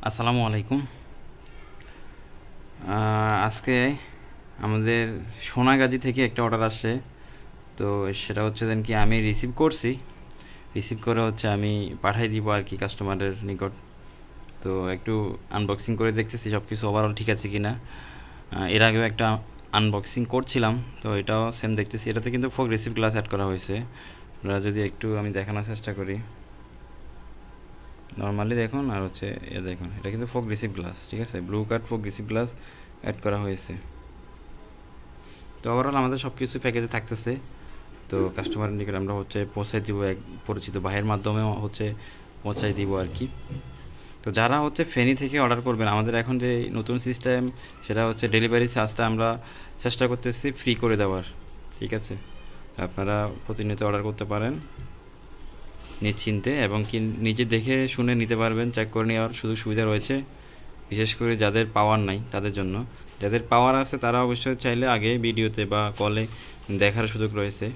আসসালামু আলাইকুম। আজকে আমাদের সোনাগাজী থেকে একটা অর্ডার আসছে। তো সেটা হচ্ছে দেন কি আমি রিসিভ করে হচ্ছে আমি পাঠাই দিব আর কি কাস্টমারের নিকট। তো একটু আনবক্সিং করে দেখতেছি সব কিছু ওভারঅল ঠিক আছে কি না। এর আগেও একটা আনবক্সিং করছিলাম, তো এটাও সেম দেখতেছি। এটাতে কিন্তু ফোক রিসিভ গ্লাস অ্যাড করা হয়েছে। আপনারা যদি একটু আমি দেখানোর চেষ্টা করি, নর্মালি দেখুন আর হচ্ছে দেখুন, এটা কিন্তু ফোক রিসিভ গ্লাস, ঠিক আছে, ব্লু কার্ড ফোক রিসিভ গ্লাস অ্যাড করা হয়েছে। তো ওভারঅল আমাদের সব কিছু প্যাকেজে থাকতেছে। তো কাস্টমারের নিকট আমরা হচ্ছে পৌঁছাই দিব, এক পরিচিত ভাইয়ের মাধ্যমে হচ্ছে পৌঁছাই দিব আর কি। তো যারা হচ্ছে ফেনী থেকে অর্ডার করবেন, আমাদের এখন যে নতুন সিস্টেম সেটা হচ্ছে ডেলিভারি চার্জটা আমরা চেষ্টা করতেছি ফ্রি করে দেওয়ার, ঠিক আছে। তো আপনারা প্রতিনিয়ত অর্ডার করতে পারেন নিশ্চিন্তে, এবং কি নিজে দেখে শুনে নিতে পারবেন, চেক করে নেওয়ার সুযোগ সুবিধা রয়েছে। বিশেষ করে যাদের পাওয়ার নাই তাদের জন্য। যাদের পাওয়ার আছে তারা অবশ্যই চাইলে আগে ভিডিওতে বা কলে দেখার সুযোগ রয়েছে।